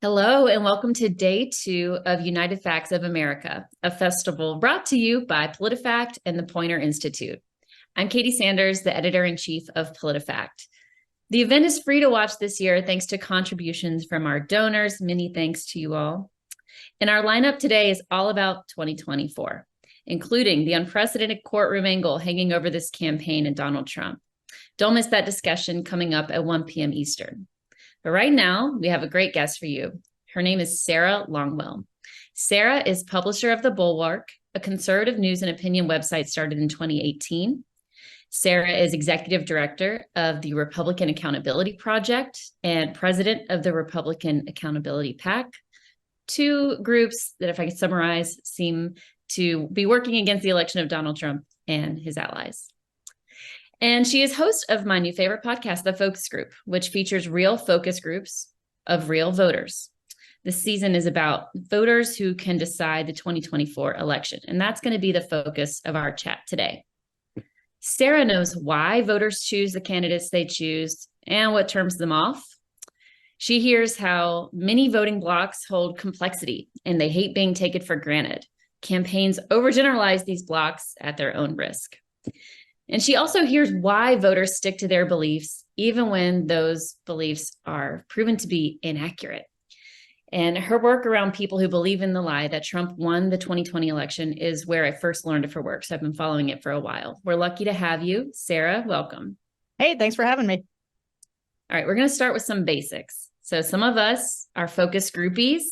Hello, and welcome to day 2 of United Facts of America, a festival brought to you by PolitiFact and the Poynter Institute. I'm Katie Sanders, the editor-in-chief of PolitiFact. The event is free to watch this year thanks to contributions from our donors. Many thanks to you all. And our lineup today is all about 2024, including the unprecedented courtroom angle hanging over this campaign and Donald Trump. Don't miss that discussion coming up at 1 p.m. Eastern. But right now, we have a great guest for you. Her name is Sarah Longwell. Sarah is publisher of The Bulwark, a conservative news and opinion website started in 2018. Sarah is executive director of the Republican Accountability Project and president of the Republican Accountability PAC, two groups that, if I could summarize, seem to be working against the election of Donald Trump and his allies. And she is host of my new favorite podcast, The Focus Group, which features real focus groups of real voters. This season is about voters who can decide the 2024 election, and that's going to be the focus of our chat today. Sarah knows why voters choose the candidates they choose and what turns them off. She hears how many voting blocs hold complexity and they hate being taken for granted. Campaigns overgeneralize these blocs at their own risk. And she also hears why voters stick to their beliefs, even when those beliefs are proven to be inaccurate. And her work around people who believe in the lie that Trump won the 2020 election is where I first learned of her work. So I've been following it for a while. We're lucky to have you. Sarah, welcome. Hey, thanks for having me. All right, we're going to start with some basics. So some of us are focus groupies.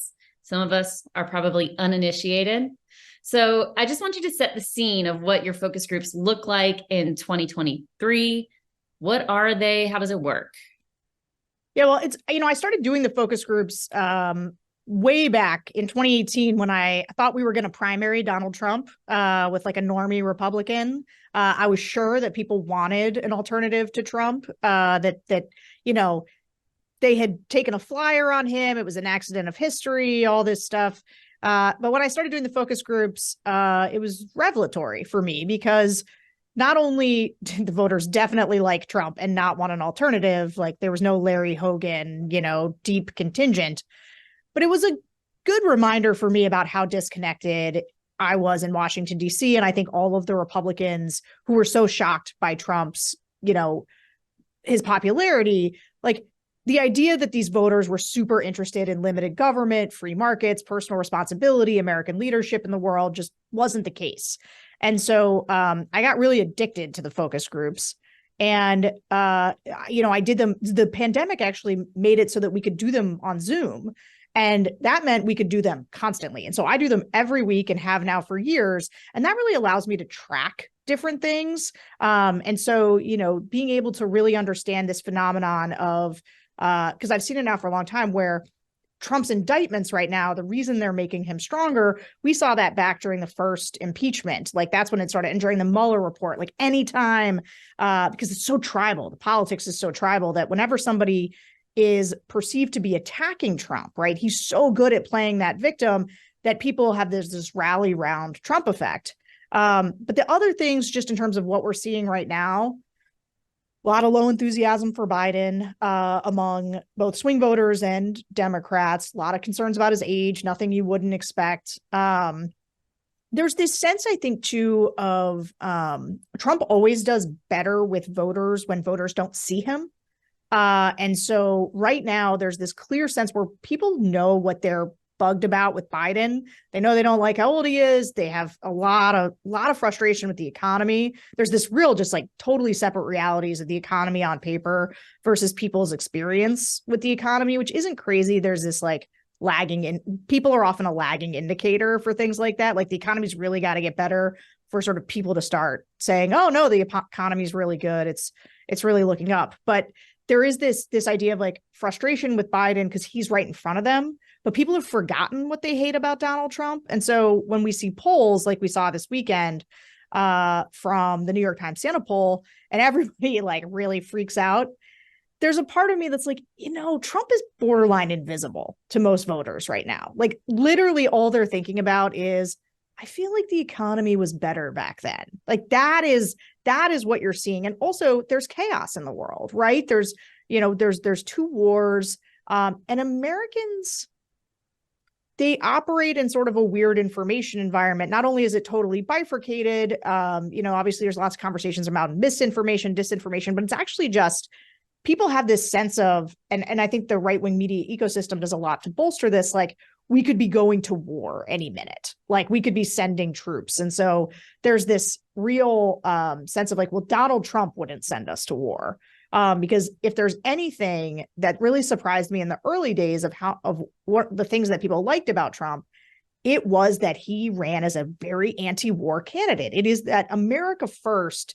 Some of us are probably uninitiated. So I just want you to set the scene of what your focus groups look like in 2023. What are they? How does it work? Yeah, well, I started doing the focus groups way back in 2018 when I thought we were going to primary Donald Trump with like a normie Republican. I was sure that people wanted an alternative to Trump, that they had taken a flyer on him. It was an accident of history, all this stuff. But when I started doing the focus groups, it was revelatory for me because not only did the voters definitely like Trump and not want an alternative, like there was no Larry Hogan, deep contingent, but it was a good reminder for me about how disconnected I was in Washington, D.C. And I think all of the Republicans who were so shocked by Trump's, his popularity, like the idea that these voters were super interested in limited government, free markets, personal responsibility, American leadership in the world just wasn't the case. And so I got really addicted to the focus groups. And, I did them. The pandemic actually made it so that we could do them on Zoom. And that meant we could do them constantly. And so I do them every week and have now for years. And that really allows me to track different things. And so, being able to really understand this phenomenon of because I've seen it now for a long time where Trump's indictments right now, the reason they're making him stronger, we saw that back during the first impeachment. Like that's when it started. And during the Mueller report, like anytime, because it's so tribal, the politics is so tribal that whenever somebody is perceived to be attacking Trump, right, he's so good at playing that victim that people have this rally round Trump effect. But the other things, just in terms of what we're seeing right now, a lot of low enthusiasm for Biden among both swing voters and Democrats. A lot of concerns about his age, nothing you wouldn't expect. There's this sense, I think, too, of Trump always does better with voters when voters don't see him. And so right now, there's this clear sense where people know what they're bugged about with Biden. They know they don't like how old he is. They have a lot of frustration with the economy. There's this real just like totally separate realities of the economy on paper versus people's experience with the economy, which isn't crazy. There's this like lagging in people are often a lagging indicator for things like that. Like the economy's really got to get better for sort of people to start saying, oh no, the economy is really good. It's really looking up. But there is this idea of like frustration with Biden because he's right in front of them. But people have forgotten what they hate about Donald Trump. And so when we see polls like we saw this weekend from the New York Times Santa poll, and everybody like really freaks out, there's a part of me that's like, Trump is borderline invisible to most voters right now. Like literally all they're thinking about is, I feel like the economy was better back then. Like that is what you're seeing. And also there's chaos in the world, right? There's two wars and Americans they operate in sort of a weird information environment. Not only is it totally bifurcated, obviously there's lots of conversations about misinformation, disinformation, but it's actually just people have this sense of, and I think the right-wing media ecosystem does a lot to bolster this, like we could be going to war any minute, like we could be sending troops. And so there's this real sense of like, well, Donald Trump wouldn't send us to war. Because if there's anything that really surprised me in the early days of what the things that people liked about Trump, it was that he ran as a very anti-war candidate. It is that America First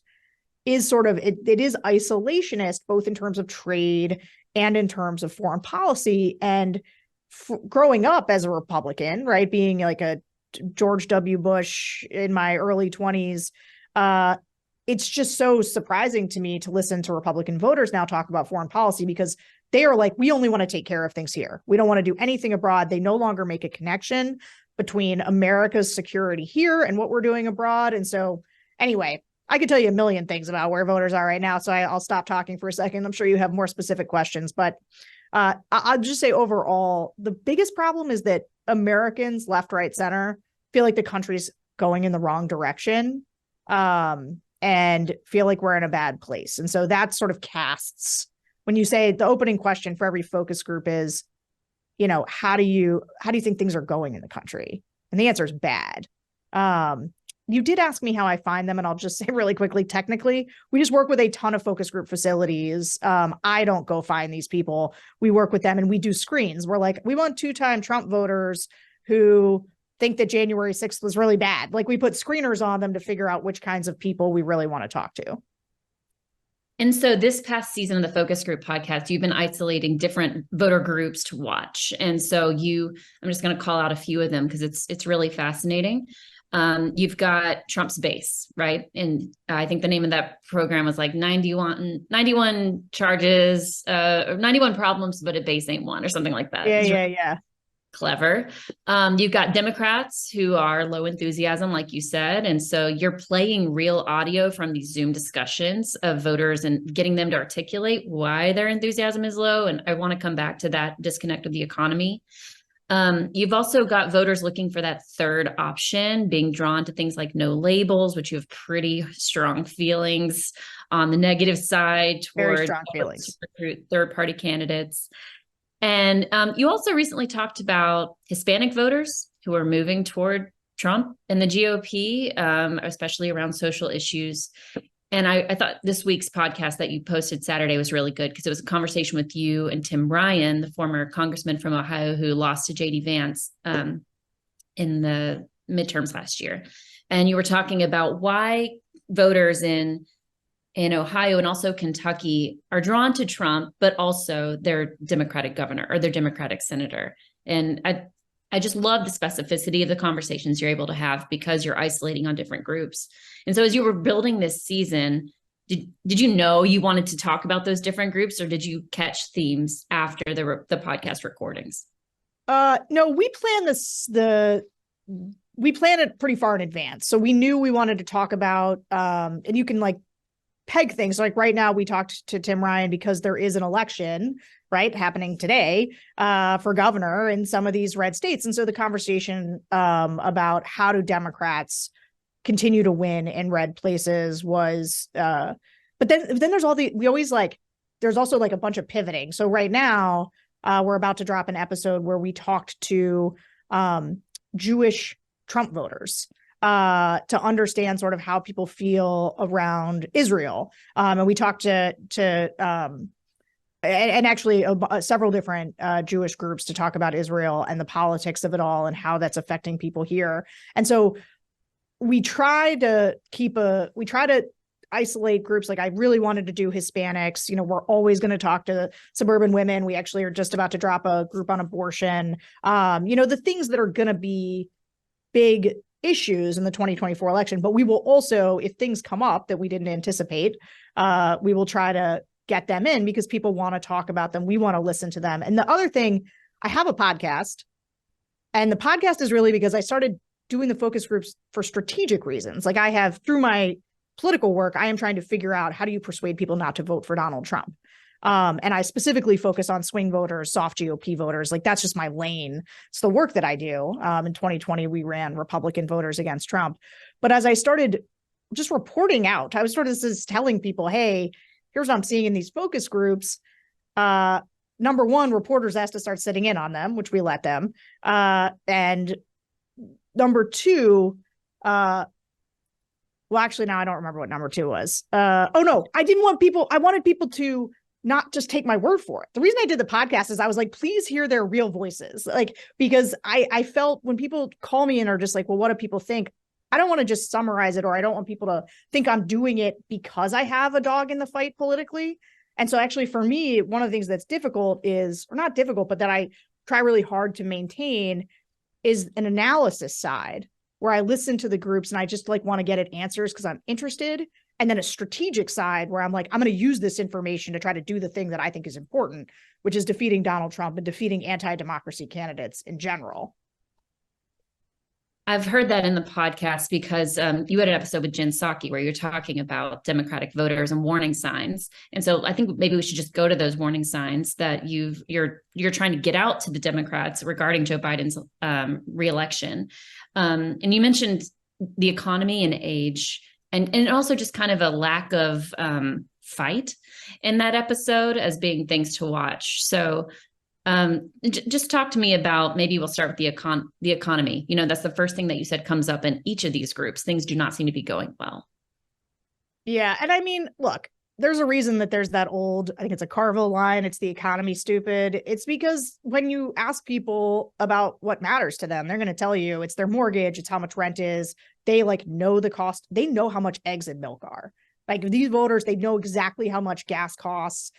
is sort of, it is isolationist, both in terms of trade and in terms of foreign policy. And growing up as a Republican, right, being like a George W. Bush in my early 20s, it's just so surprising to me to listen to Republican voters now talk about foreign policy, because they are like, we only want to take care of things here. We don't want to do anything abroad. They no longer make a connection between America's security here and what we're doing abroad. And so anyway, I could tell you a million things about where voters are right now. So I'll stop talking for a second. I'm sure you have more specific questions, but I'll just say overall, the biggest problem is that Americans, left, right, center, feel like the country's going in the wrong direction. And feel like we're in a bad place. And so that sort of casts, when you say the opening question for every focus group is, how do you think things are going in the country? And the answer is bad. You did ask me how I find them, and I'll just say really quickly, technically, we just work with a ton of focus group facilities. I don't go find these people. We work with them and we do screens. We're like, we want 2-time Trump voters who think that January 6th was really bad. Like we put screeners on them to figure out which kinds of people we really want to talk to. And so this past season of the Focus Group podcast, you've been isolating different voter groups to watch. And so I'm just going to call out a few of them because it's really fascinating. You've got Trump's base, right? And I think the name of that program was like 91 charges, or 91 problems, but a base ain't one or something like that. Yeah. Clever. You've got Democrats who are low enthusiasm, like you said. And so you're playing real audio from these Zoom discussions of voters and getting them to articulate why their enthusiasm is low. And I want to come back to that disconnect with the economy. You've also got voters looking for that third option, being drawn to things like no labels, which you have pretty strong feelings on the negative side toward very strong feelings. Recruit third-party candidates. And you also recently talked about Hispanic voters who are moving toward Trump and the GOP, especially around social issues. And I thought this week's podcast that you posted Saturday was really good because it was a conversation with you and Tim Ryan, the former congressman from Ohio who lost to J.D. Vance in the midterms last year. And you were talking about why voters in Ohio and also Kentucky are drawn to Trump, but also their Democratic governor or their Democratic senator. And I just love the specificity of the conversations you're able to have because you're isolating on different groups. And so as you were building this season, did you know you wanted to talk about those different groups, or did you catch themes after the podcast recordings? No, we planned we planned it pretty far in advance. So we knew we wanted to talk about, and you can like peg things. Like right now we talked to Tim Ryan because there is an election, right, happening today for governor in some of these red states. And so the conversation about how do Democrats continue to win in red places was, but then there's there's also like a bunch of pivoting. So right now we're about to drop an episode where we talked to Jewish Trump voters to understand sort of how people feel around Israel. And we talked to actually several different Jewish groups to talk about Israel and the politics of it all and how that's affecting people here. And so we try to isolate groups. Like I really wanted to do Hispanics. We're always going to talk to suburban women. We actually are just about to drop a group on abortion. The things that are going to be big issues in the 2024 election, but we will also, if things come up that we didn't anticipate, we will try to get them in because people want to talk about them. We want to listen to them. And the other thing, I have a podcast, and the podcast is really because I started doing the focus groups for strategic reasons. Like I have, through my political work, I am trying to figure out how do you persuade people not to vote for Donald Trump. And I specifically focus on swing voters, soft GOP voters. Like that's just my lane. It's the work that I do. In 2020, we ran Republican voters against Trump. But as I started just reporting out, I was sort of just telling people, hey, here's what I'm seeing in these focus groups. Number one, reporters asked to start sitting in on them, which we let them. And number two, well, actually, now I don't remember what number two was. I wanted people to not just take my word for it. The reason I did the podcast is I was like, please hear their real voices. Like, because I felt when people call me and are just like, well, what do people think? I don't want to just summarize it, or I don't want people to think I'm doing it because I have a dog in the fight politically. And so actually for me, one of the things that's difficult is, or not difficult, but that I try really hard to maintain is an analysis side where I listen to the groups and I just like want to get at answers because I'm interested. And then a strategic side where I'm like, I'm going to use this information to try to do the thing that I think is important, which is defeating Donald Trump and defeating anti-democracy candidates in general. I've heard that in the podcast because you had an episode with Jen Psaki where you're talking about Democratic voters and warning signs. And so I think maybe we should just go to those warning signs that you're trying to get out to the Democrats regarding Joe Biden's reelection. And you mentioned the economy and age, and also just kind of a lack of fight in that episode as being things to watch. So just talk to me about, maybe we'll start with the economy. You know, that's the first thing that you said comes up in each of these groups. Things do not seem to be going well. Yeah. And I mean, look, there's a reason that there's that old, I think it's a Carville line, it's the economy stupid. It's because when you ask people about what matters to them, they're going to tell you it's their mortgage, it's how much rent is. They like know the cost. They know how much eggs and milk are. Like these voters, they know exactly how much gas costs,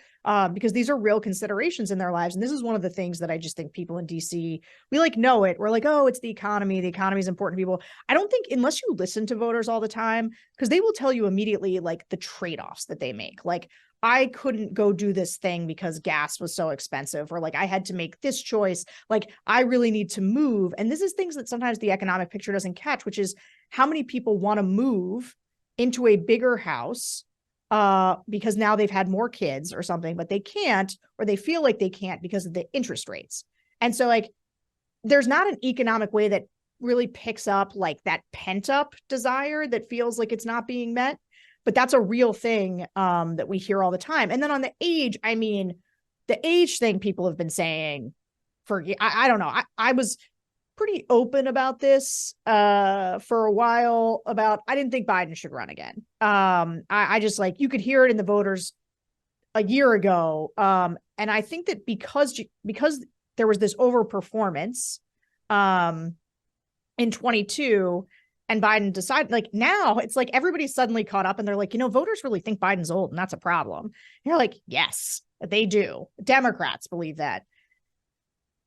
because these are real considerations in their lives. And this is one of the things that I just think people in DC, we like know it. We're like, oh, it's the economy. The economy is important to people. I don't think, unless you listen to voters all the time, because they will tell you immediately like the trade-offs that they make. Like, I couldn't go do this thing because gas was so expensive, or like I had to make this choice. Like I really need to move. And this is things that sometimes the economic picture doesn't catch, which is how many people want to move into a bigger house because now they've had more kids or something, but they can't, or they feel like they can't because of the interest rates. And so like, there's not an economic way that really picks up like that pent up desire that feels like it's not being met. But that's a real thing that we hear all the time. And then on the age, I mean, the age thing people have been saying for, I don't know. I was pretty open about this for a while about, I didn't think Biden should run again. I just like, you could hear it in the voters a year ago. And I think that because there was this overperformance in 22 and Biden decided, like now it's like everybody's suddenly caught up and they're like, you know, voters really think Biden's old and that's a problem. And you're like, yes, they do. Democrats believe that.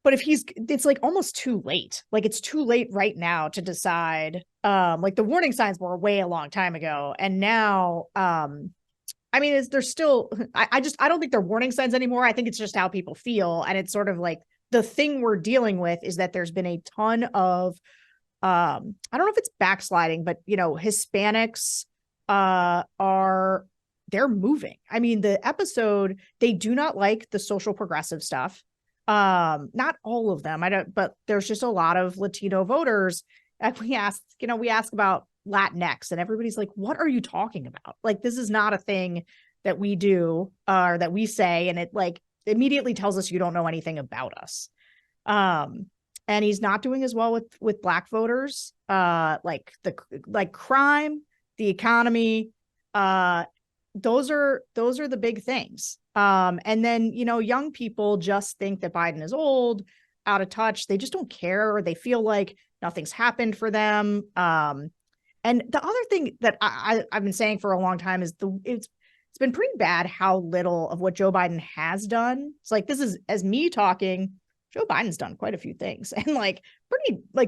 But if it's like almost too late. Like it's too late right now to decide. Like the warning signs were way a long time ago. And now, I mean, there's still, I don't think they're warning signs anymore. I think it's just how people feel. And it's sort of like the thing we're dealing with is that there's been a ton of, I don't know if it's backsliding, but you know, Hispanics they're moving. I mean, the episode, they do not like the social progressive stuff. Not all of them. But there's just a lot of Latino voters. And we ask about Latinx and everybody's like, what are you talking about? Like, this is not a thing that we do or that we say. And it like immediately tells us you don't know anything about us. And he's not doing as well with Black voters, like crime, the economy. Those are the big things. And then, you know, young people just think that Biden is old, out of touch. They just don't care. Or they feel like nothing's happened for them. And the other thing that I've been saying for a long time is it's been pretty bad how little of what Joe Biden has done. It's like, this is as me talking, Joe Biden's done quite a few things and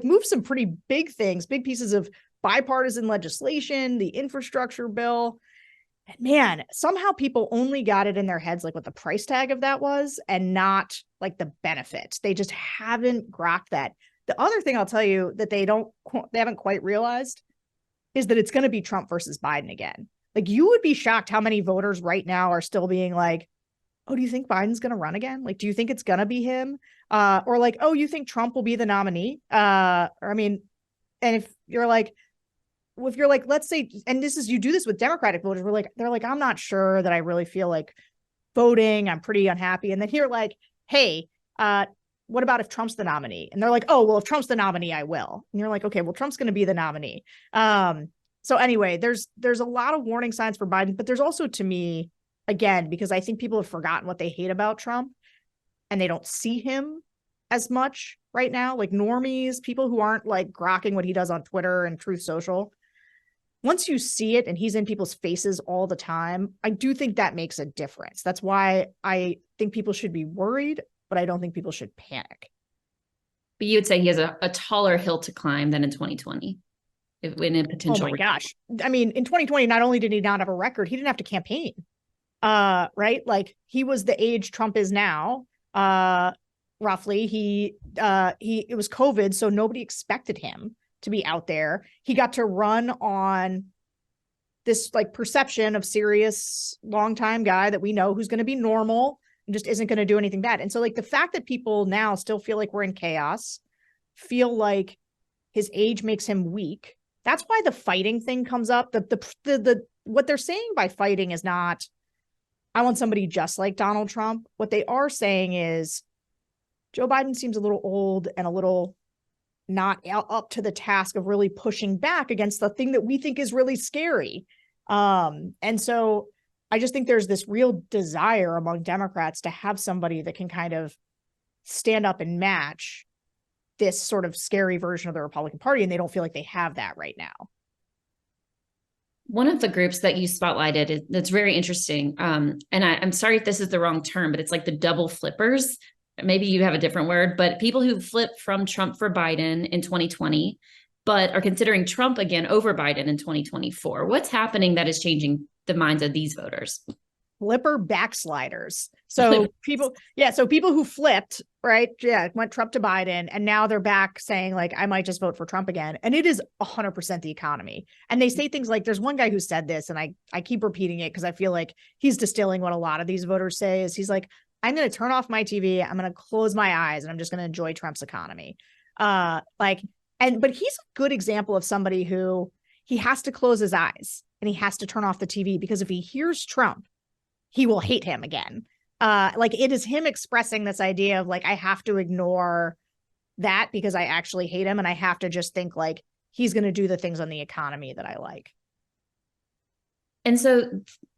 moved some pretty big things, big pieces of bipartisan legislation, the infrastructure bill. And man, somehow people only got it in their heads like what the price tag of that was and not like the benefit. They just haven't grokked that. The other thing I'll tell you that they haven't quite realized is that it's going to be Trump versus Biden again. Like you would be shocked how many voters right now are still being like, oh, do you think Biden's going to run again? Like, do you think it's going to be him? Or like, oh, you think Trump will be the nominee? Or I mean, and if you're like, well, if you're like, let's say, and this is, you do this with Democratic voters, they're like, I'm not sure that I really feel like voting. I'm pretty unhappy. And then you're like, hey, what about if Trump's the nominee? And they're like, oh, well, if Trump's the nominee, I will. And you're like, okay, well, Trump's going to be the nominee. So anyway, there's a lot of warning signs for Biden, but there's also, to me, again, because I think people have forgotten what they hate about Trump and they don't see him as much right now, like normies, people who aren't like grokking what he does on Twitter and Truth Social. Once you see it and he's in people's faces all the time, I do think that makes a difference. That's why I think people should be worried, but I don't think people should panic. But you would say he has a taller hill to climb than in 2020, in a potential. Oh my gosh. I mean, in 2020, not only did he not have a record, he didn't have to campaign. Right? Like he was the age Trump is now. Roughly, it was COVID, so nobody expected him to be out there. He got to run on this like perception of serious longtime guy that we know who's going to be normal and just isn't going to do anything bad. And so like the fact that people now still feel like we're in chaos, feel like his age makes him weak. That's why the fighting thing comes up. The what they're saying by fighting is not, I want somebody just like Donald Trump. What they are saying is Joe Biden seems a little old and a little not up to the task of really pushing back against the thing that we think is really scary. And so I just think there's this real desire among Democrats to have somebody that can kind of stand up and match this sort of scary version of the Republican Party, and they don't feel like they have that right now. One of the groups that you spotlighted that's very interesting, and I'm sorry if this is the wrong term, but it's like the double flippers. Maybe you have a different word, but people who flip from Trump for Biden in 2020, but are considering Trump again over Biden in 2024. What's happening that is changing the minds of these voters? Flipper backsliders. So people who flipped, right? Yeah, went Trump to Biden, and now they're back saying like, I might just vote for Trump again. And it is 100% the economy. And they say things like, there's one guy who said this, and I keep repeating it because I feel like he's distilling what a lot of these voters say is he's like, I'm going to turn off my TV. I'm going to close my eyes and I'm just going to enjoy Trump's economy. But he's a good example of somebody who he has to close his eyes and he has to turn off the TV because if he hears Trump, he will hate him again. Like it is him expressing this idea of like, I have to ignore that because I actually hate him. And I have to just think like he's going to do the things on the economy that I like. And so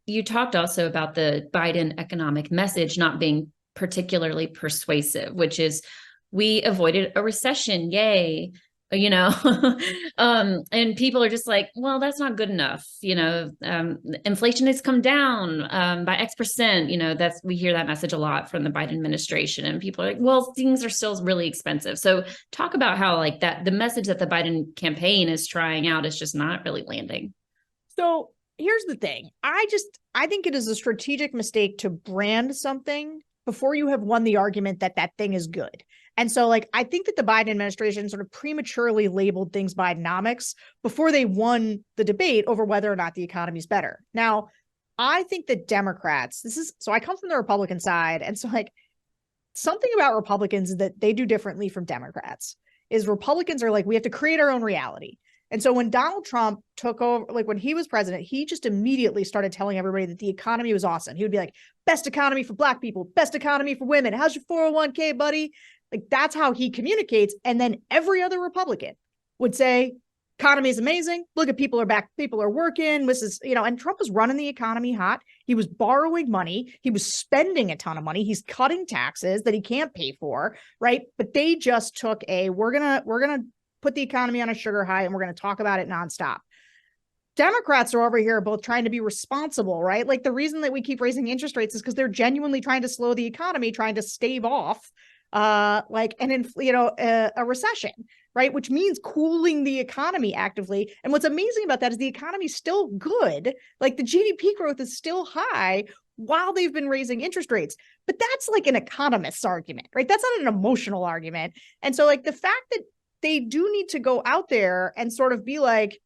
you talked also about the Biden economic message not being particularly persuasive, which is we avoided a recession. Yay. And people are just like, well, that's not good enough. Inflation has come down by X%. We hear that message a lot from the Biden administration, and people are like, well, things are still really expensive. So talk about how like that, the message that the Biden campaign is trying out is just not really landing. So here's the thing. I think it is a strategic mistake to brand something before you have won the argument that that thing is good. And so like, I think that the Biden administration sort of prematurely labeled things Bidenomics before they won the debate over whether or not the economy is better. Now, I think that Democrats, so I come from the Republican side. And so like something about Republicans that they do differently from Democrats is Republicans are like, we have to create our own reality. And so when Donald Trump took over, like when he was president, he just immediately started telling everybody that the economy was awesome. He would be like, best economy for Black people, best economy for women. How's your 401k, buddy? Like that's how he communicates. And then every other Republican would say, economy is amazing. Look at people are back. People are working. This is, and Trump was running the economy hot. He was borrowing money. He was spending a ton of money. He's cutting taxes that he can't pay for. Right. But they just took we're going to put the economy on a sugar high and we're going to talk about it nonstop. Democrats are over here both trying to be responsible, right? Like the reason that we keep raising interest rates is because they're genuinely trying to slow the economy, trying to stave off a recession, right? Which means cooling the economy actively. And what's amazing about that is the economy is still good. Like the GDP growth is still high while they've been raising interest rates. But that's like an economist's argument, right? That's not an emotional argument. And so like the fact that they do need to go out there and sort of be like,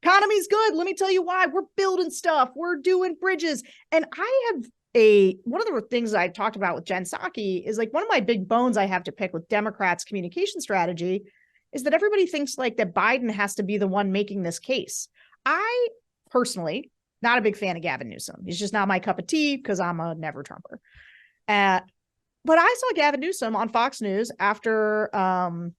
economy's good. Let me tell you why. We're building stuff. We're doing bridges. And I have one of the things I talked about with Jen Psaki is like one of my big bones I have to pick with Democrats' communication strategy is that everybody thinks like that Biden has to be the one making this case. I personally, not a big fan of Gavin Newsom. He's just not my cup of tea because I'm a never Trumper. But I saw Gavin Newsom on Fox News after one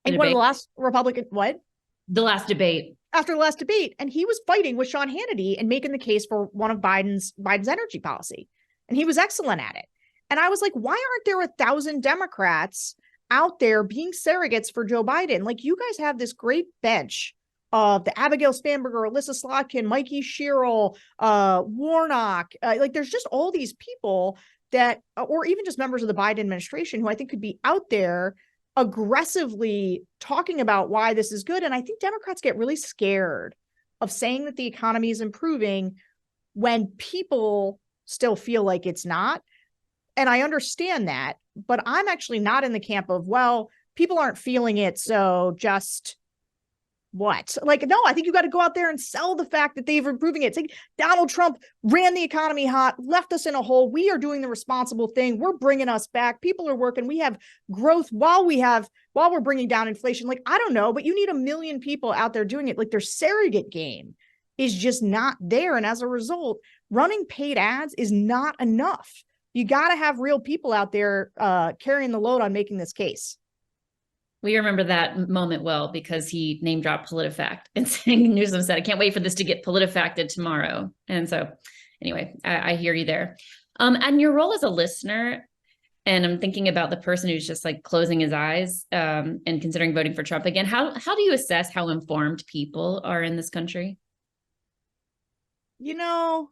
of the last Republican, what? The last debate. After the last debate, and he was fighting with Sean Hannity and making the case for one of Biden's energy policy. And he was excellent at it. And I was like, why aren't there 1,000 Democrats out there being surrogates for Joe Biden? Like, you guys have this great bench of the Abigail Spanberger, Alyssa Slotkin, Mikey Sherrill, Warnock. Like, there's just all these people that, or even just members of the Biden administration who I think could be out there aggressively talking about why this is good. And I think Democrats get really scared of saying that the economy is improving when people still feel like it's not. And I understand that, but I'm actually not in the camp of, well, people aren't feeling it, so just what? Like, no, I think you got to go out there and sell the fact that they've improving it. It's like Donald Trump ran the economy hot, left us in a hole. We are doing the responsible thing. We're bringing us back. People are working. We have growth while we're bringing down inflation. Like, I don't know, but you need 1 million people out there doing it. Like, their surrogate game is just not there. And as a result, running paid ads is not enough. You got to have real people out there carrying the load on making this case. We remember that moment well because he name dropped PolitiFact and saying Newsom said, I can't wait for this to get PolitiFacted tomorrow. And so anyway, I hear you there. And your role as a listener, and I'm thinking about the person who's just like closing his eyes and considering voting for Trump again. How do you assess how informed people are in this country? You know,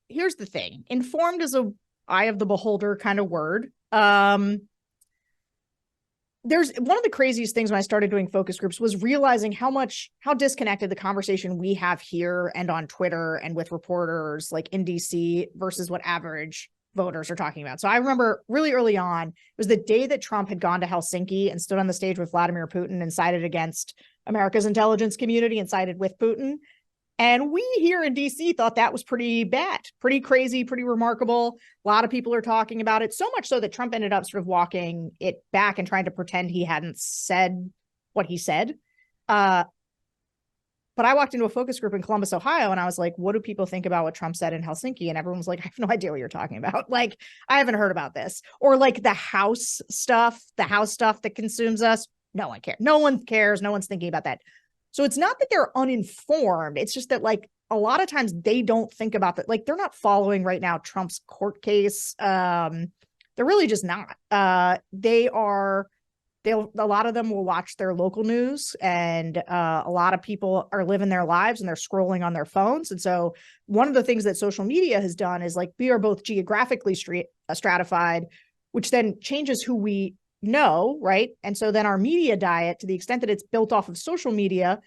here's the thing. Informed is a eye of the beholder kind of word. There's one of the craziest things when I started doing focus groups was realizing how disconnected the conversation we have here and on Twitter and with reporters like in DC versus what average voters are talking about. So I remember really early on, it was the day that Trump had gone to Helsinki and stood on the stage with Vladimir Putin and sided against America's intelligence community and sided with Putin. And we here in DC thought that was pretty bad, pretty crazy, pretty remarkable. A lot of people are talking about it, so much so that Trump ended up sort of walking it back and trying to pretend he hadn't said what he said. But I walked into a focus group in Columbus, Ohio, and I was like, what do people think about what Trump said in Helsinki? And everyone was like, I have no idea what you're talking about. Like, I haven't heard about this. Or like the house stuff that consumes us. No one cares. No one cares. No one's thinking about that. So it's not that they're uninformed. It's just that like a lot of times they don't think about that. Like, they're not following right now Trump's court case. They're really just not. A lot of them will watch their local news, and a lot of people are living their lives and they're scrolling on their phones. And so one of the things that social media has done is like, we are both geographically stratified, which then changes who we know, right? And so then our media diet, to the extent that it's built off of social media,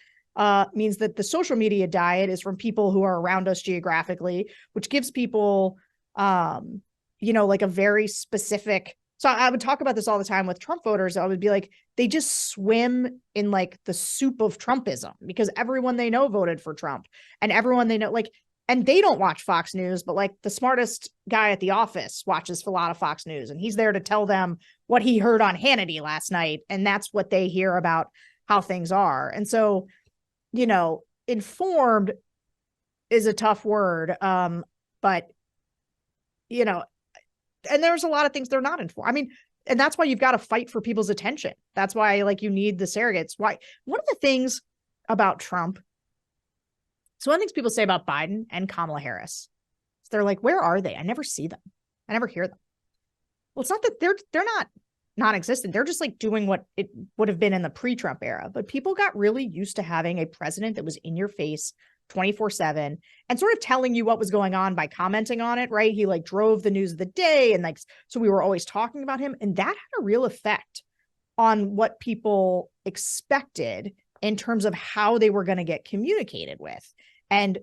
means that the social media diet is from people who are around us geographically, which gives people, like a very specific. So I would talk about this all the time with Trump voters. I would be like, they just swim in like the soup of Trumpism because everyone they know voted for Trump, and everyone they know, like, and they don't watch Fox News, but like the smartest guy at the office watches a lot of Fox News, and he's there to tell them what he heard on Hannity last night. And that's what they hear about how things are. And so, informed is a tough word. But, and there's a lot of things they're not informed. I mean, and that's why you've got to fight for people's attention. That's why like you need the surrogates. Why? One of the things about Trump, so one of the things people say about Biden and Kamala Harris, is they're like, where are they? I never see them. I never hear them. Well, it's not that they're not non-existent. They're just like doing what it would have been in the pre-Trump era. But people got really used to having a president that was in your face 24/7 and sort of telling you what was going on by commenting on it, right? He like drove the news of the day, and like, so we were always talking about him. And that had a real effect on what people expected in terms of how they were going to get communicated with. And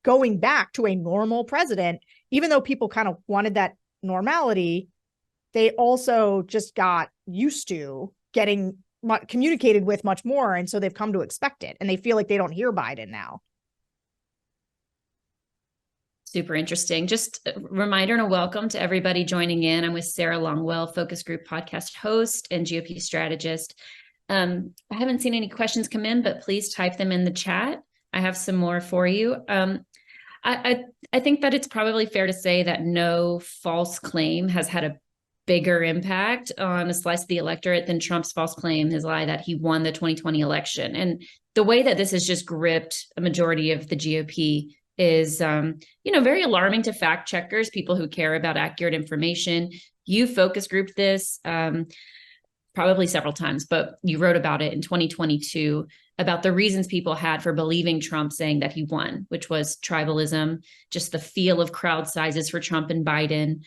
going back to a normal president, even though people kind of wanted that normality, they also just got used to getting communicated with much more. And so they've come to expect it, and they feel like they don't hear Biden now. Super interesting. Just a reminder and a welcome to everybody joining in. I'm with Sarah Longwell, focus group podcast host and GOP strategist. I haven't seen any questions come in, but please type them in the chat. I have some more for you. I think that it's probably fair to say that no false claim has had a bigger impact on a slice of the electorate than Trump's false claim, his lie that he won the 2020 election. And the way that this has just gripped a majority of the GOP is, very alarming to fact checkers, people who care about accurate information. You focus grouped this probably several times, but you wrote about it in 2022 about the reasons people had for believing Trump saying that he won, which was tribalism, just the feel of crowd sizes for Trump and Biden,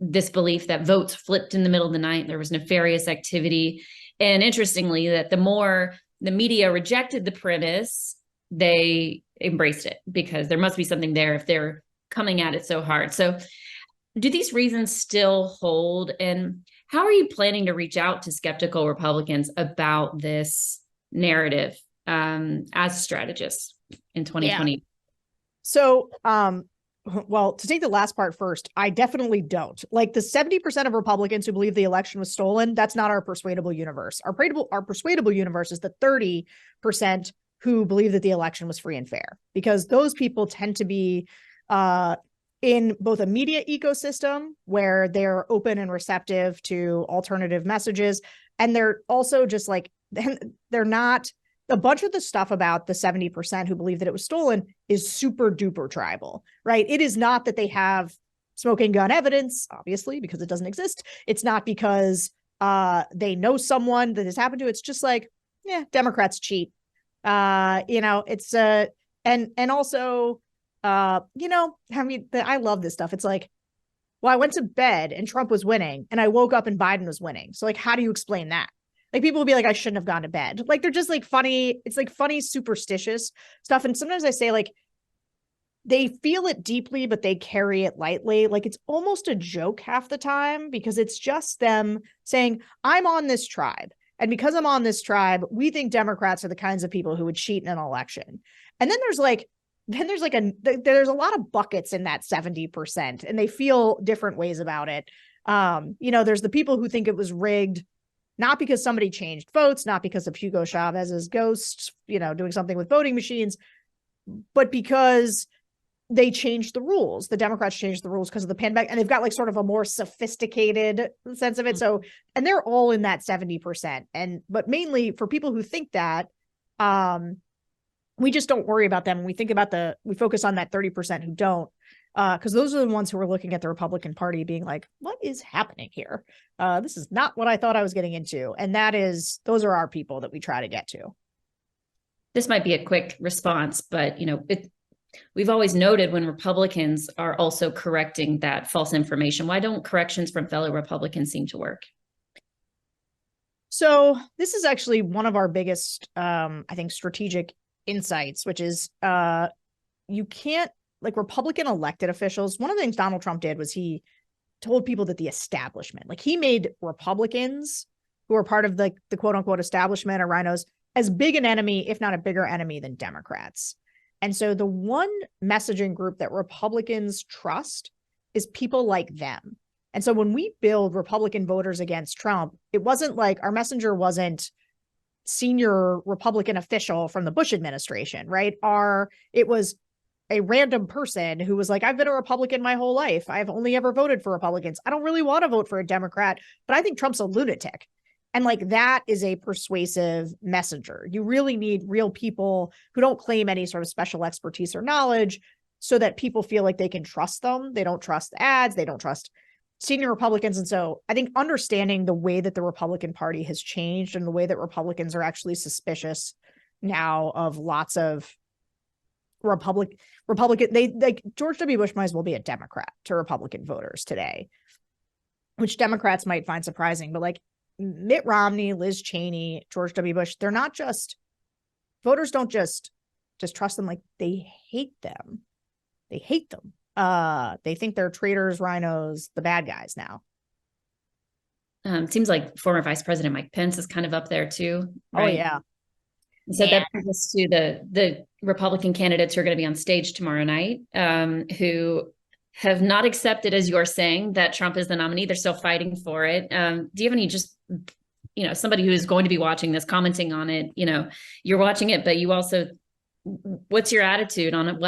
this belief that votes flipped in the middle of the night, there was nefarious activity. And interestingly, that the more the media rejected the premise, they embraced it because there must be something there if they're coming at it so hard. So do these reasons still hold? And how are you planning to reach out to skeptical Republicans about this narrative as strategists in 2020? Yeah. So, well, to take the last part first, I definitely don't. Like the 70% of Republicans who believe the election was stolen, that's not our persuadable universe. Our persuadable universe is the 30% who believe that the election was free and fair, because those people tend to be in both a media ecosystem where they're open and receptive to alternative messages. And they're also just like, they're not, a bunch of the stuff about the 70% who believe that it was stolen is super duper tribal, right? It is not that they have smoking gun evidence, obviously, because it doesn't exist. It's not because they know someone that has happened to. It's just like, yeah, Democrats cheat. It's and also, I mean, I love this stuff. It's like, well, I went to bed and Trump was winning and I woke up and Biden was winning. So like, how do you explain that? Like people will be like, I shouldn't have gone to bed. Like, they're just like funny. It's like funny, superstitious stuff. And sometimes I say like, they feel it deeply, but they carry it lightly. Like it's almost a joke half the time because it's just them saying, I'm on this tribe. And because I'm on this tribe, we think Democrats are the kinds of people who would cheat in an election. And then there's a lot of buckets in that 70%, and they feel different ways about it. There's the people who think it was rigged, not because somebody changed votes, not because of Hugo Chavez's ghost, doing something with voting machines, but because they changed the rules. The Democrats changed the rules because of the pandemic, and they've got like sort of a more sophisticated sense of it. So, and they're all in that 70%. But mainly for people who think that, we just don't worry about them. We focus on that 30% who don't, because those are the ones who are looking at the Republican Party being like, what is happening here? This is not what I thought I was getting into. And those are our people that we try to get to. This might be a quick response, but we've always noted when Republicans are also correcting that false information, why don't corrections from fellow Republicans seem to work? So this is actually one of our biggest, I think, strategic insights, which is you can't, like Republican elected officials, one of the things Donald Trump did was he told people that the establishment, like he made Republicans who are part of the quote unquote establishment or rhinos as big an enemy, if not a bigger enemy than Democrats. And so the one messaging group that Republicans trust is people like them. And so when we build Republican voters against Trump, it wasn't like our messenger wasn't senior Republican official from the Bush administration, right? It was a random person who was like, I've been a Republican my whole life. I've only ever voted for Republicans. I don't really want to vote for a Democrat, but I think Trump's a lunatic. And like that is a persuasive messenger. You really need real people who don't claim any sort of special expertise or knowledge so that people feel like they can trust them. They don't trust ads. They don't trust senior Republicans. And so I think understanding the way that the Republican Party has changed and the way that Republicans are actually suspicious now of lots of Republican, they like George W. Bush might as well be a Democrat to Republican voters today, which Democrats might find surprising, but like Mitt Romney, Liz Cheney, George W. Bush, they're not just, voters don't just trust them, like they hate them. They hate them. They think they're traitors, rhinos, the bad guys now. Seems like former Vice President Mike Pence is kind of up there too. Right? Oh yeah. So that brings us to the Republican candidates who are going to be on stage tomorrow night, who have not accepted, as you're saying, that Trump is the nominee. They're still fighting for it. Do you have any somebody who is going to be watching this, commenting on it? You're watching it, but you also, what's your attitude on it?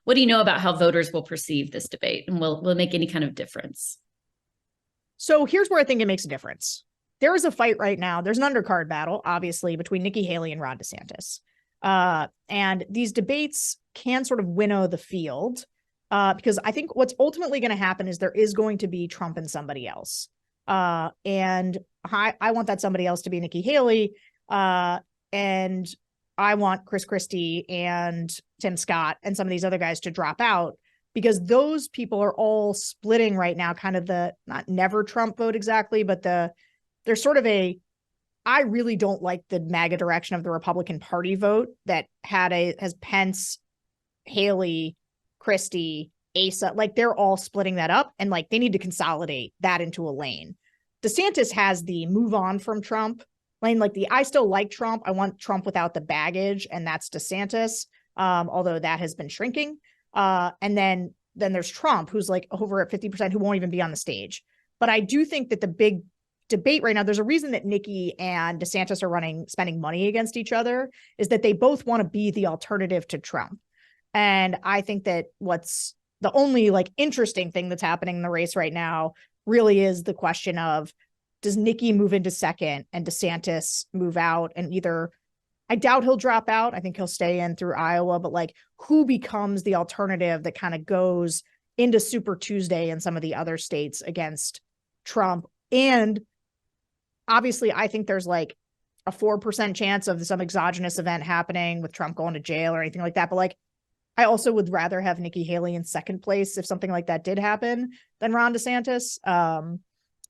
What do you know about how voters will perceive this debate, and will it make any kind of difference? So here's where I think it makes a difference. There is a fight right now. There's an undercard battle, obviously, between Nikki Haley and Ron DeSantis. And these debates can sort of winnow the field, because I think what's ultimately going to happen is there is going to be Trump and somebody else. And I want that somebody else to be Nikki Haley. And I want Chris Christie and Tim Scott and some of these other guys to drop out, because those people are all splitting right now, kind of the not never Trump vote exactly, but there's sort of I really don't like the MAGA direction of the Republican Party vote that has Pence, Haley, Christie, Asa, like they're all splitting that up, and like they need to consolidate that into a lane. DeSantis has the move on from Trump lane, like I still like Trump. I want Trump without the baggage, and that's DeSantis, although that has been shrinking. And then there's Trump, who's like over at 50%, who won't even be on the stage. But I do think that the big debate right now, there's a reason that Nikki and DeSantis are spending money against each other, is that they both want to be the alternative to Trump. And I think that what's the only like interesting thing that's happening in the race right now really is the question of, does Nikki move into second and DeSantis move out? And I doubt he'll drop out. I think he'll stay in through Iowa, but like who becomes the alternative that kind of goes into Super Tuesday and some of the other states against Trump? And obviously, I think there's like a 4% chance of some exogenous event happening with Trump going to jail or anything like that. But like, I also would rather have Nikki Haley in second place if something like that did happen than Ron DeSantis.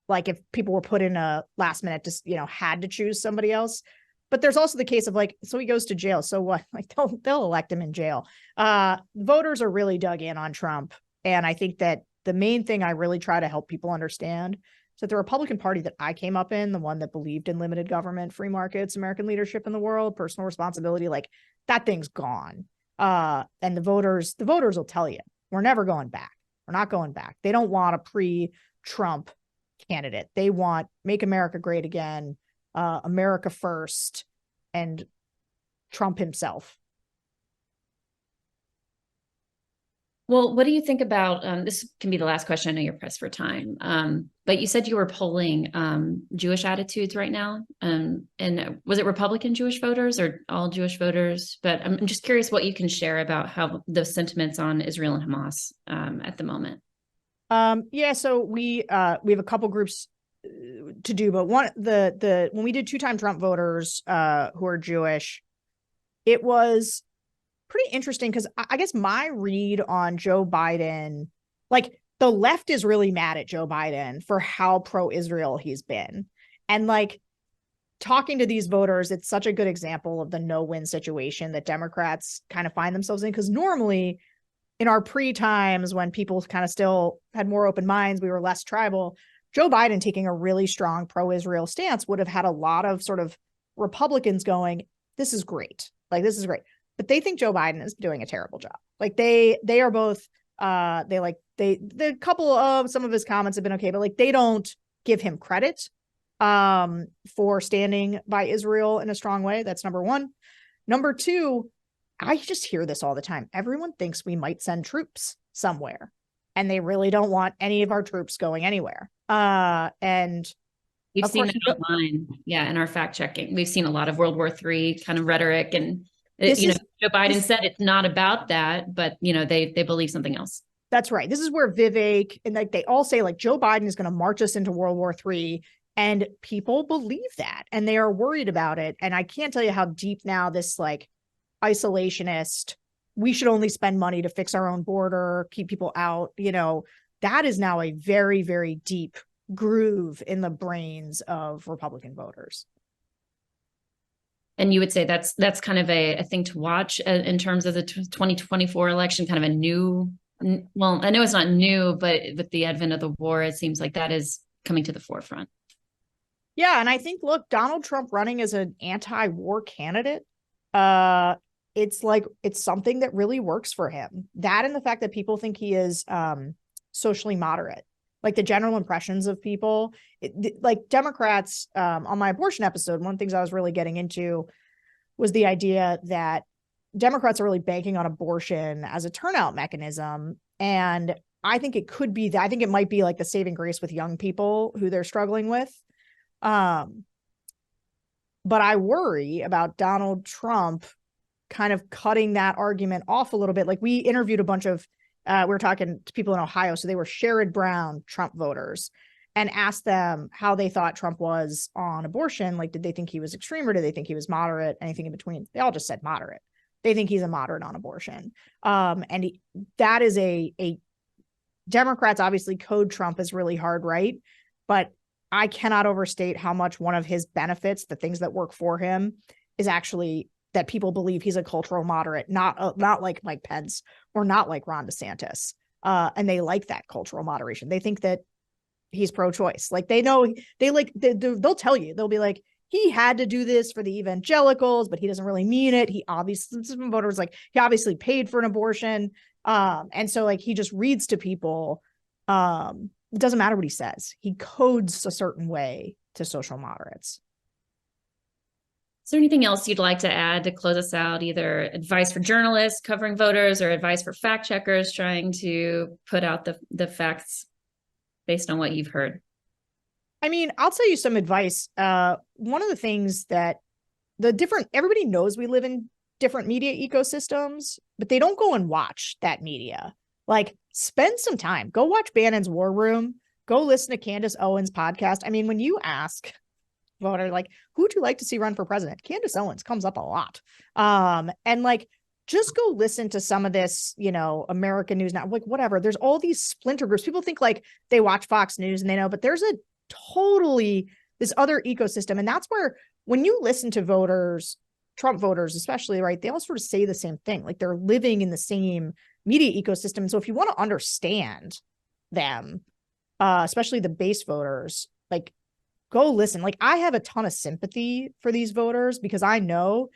Like if people were put in a last minute, just, had to choose somebody else. But there's also the case of like, so he goes to jail. So what? Like they'll elect him in jail. Voters are really dug in on Trump. And I think that the main thing I really try to help people understand is that the Republican Party that I came up in, the one that believed in limited government, free markets, American leadership in the world, personal responsibility, like that thing's gone. And the voters will tell you, we're never going back. We're not going back. They don't want a pre-Trump candidate. They want make America great again, America first, and Trump himself. Well, what do you think about, this can be the last question, I know you're pressed for time, but you said you were polling Jewish attitudes right now. And was it Republican Jewish voters or all Jewish voters? But I'm just curious what you can share about how the sentiments on Israel and Hamas at the moment. So we have a couple groups to do, but when we did 2-time Trump voters who are Jewish, it was pretty interesting because I guess my read on Joe Biden, like the left is really mad at Joe Biden for how pro-Israel he's been. And like talking to these voters, it's such a good example of the no-win situation that Democrats kind of find themselves in. Because normally in our pre-times when people kind of still had more open minds, we were less tribal, Joe Biden taking a really strong pro-Israel stance would have had a lot of sort of Republicans going, this is great. Like, this is great. But they think Joe Biden is doing a terrible job. Like they are both, the couple of some of his comments have been okay, but like they don't give him credit for standing by Israel in a strong way. That's number one. Number two, I just hear this all the time. Everyone thinks we might send troops somewhere, and they really don't want any of our troops going anywhere. And we've seen that online. Yeah. In our fact checking, we've seen a lot of World War III kind of rhetoric, and Joe Biden said it's not about that, but they believe something else. That's right. This is where Vivek and like they all say like Joe Biden is going to march us into World War III, and people believe that, and they are worried about it. And I can't tell you how deep now this like isolationist, we should only spend money to fix our own border, keep people out. That is now a very, very deep groove in the brains of Republican voters. And you would say that's kind of a thing to watch in terms of the 2024 election, kind of a new, well, I know it's not new, but with the advent of the war, it seems like that is coming to the forefront. Yeah. And I think, look, Donald Trump running as an anti-war candidate, It's something that really works for him. That and the fact that people think he is socially moderate. Like the general impressions of people, like Democrats, on my abortion episode, one of the things I was really getting into was the idea that Democrats are really banking on abortion as a turnout mechanism. And I think it could be that. I think it might be like the saving grace with young people who they're struggling with. But I worry about Donald Trump kind of cutting that argument off a little bit. Like we interviewed a bunch of, we were talking to people in Ohio. So they were Sherrod Brown Trump voters, and asked them how they thought Trump was on abortion. Like, did they think he was extreme or did they think he was moderate? Anything in between? They all just said moderate. They think he's a moderate on abortion. That is a Democrats obviously code Trump as really hard, right? But I cannot overstate how much one of his benefits, the things that work for him, is actually that people believe he's a cultural moderate, not like Mike Pence or not like Ron DeSantis. And they like that cultural moderation. They think that he's pro-choice. Like they know they'll tell you, they'll be like, he had to do this for the evangelicals, but he doesn't really mean it. He obviously, some voters like, he obviously paid for an abortion. And so like, he just reads to people. It doesn't matter what he says. He codes a certain way to social moderates. Is there anything else you'd like to add to close us out? Either advice for journalists covering voters or advice for fact checkers trying to put out the facts based on what you've heard? I mean, I'll tell you some advice. One of the things that everybody knows we live in different media ecosystems, but they don't go and watch that media. Like, spend some time. Go watch Bannon's War Room. Go listen to Candace Owens' podcast. I mean, when you ask voter, like, who'd you like to see run for president? Candace Owens comes up a lot. And like, just go listen to some of this, American News Now, like whatever. There's all these splinter groups. People think like they watch Fox News and they know, but there's this other ecosystem. And that's where, when you listen to voters, Trump voters, especially, right, they all sort of say the same thing. Like they're living in the same media ecosystem. So if you want to understand them, especially the base voters, like go listen. Like I have a ton of sympathy for these voters because I know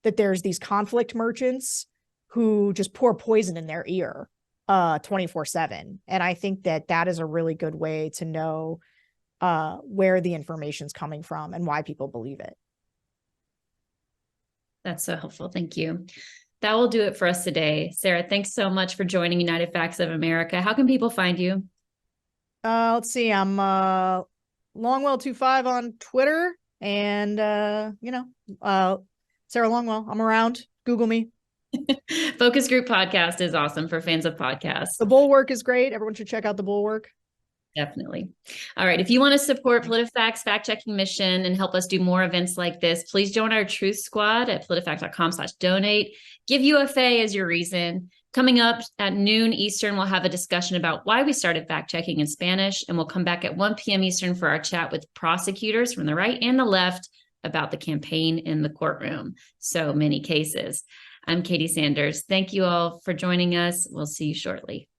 that there's these conflict merchants who just pour poison in their ear 24/7. And I think that is a really good way to know where the information's coming from and why people believe it. That's so helpful. Thank you. That will do it for us today. Sarah, thanks so much for joining United Facts of America. How can people find you? Let's see. I'm Longwell25 on Twitter, and Sarah Longwell. I'm around. Google me. Focus Group Podcast is awesome for fans of podcasts. The Bulwark is great. Everyone should check out the Bulwark. Definitely. All right. If you want to support PolitiFact's fact-checking mission and help us do more events like this, please join our Truth Squad at politifact.com/donate. Give UFA as your reason. Coming up at noon Eastern, we'll have a discussion about why we started fact-checking in Spanish, and we'll come back at 1 p.m. Eastern for our chat with prosecutors from the right and the left about the campaign in the courtroom. So many cases. I'm Katie Sanders. Thank you all for joining us. We'll see you shortly.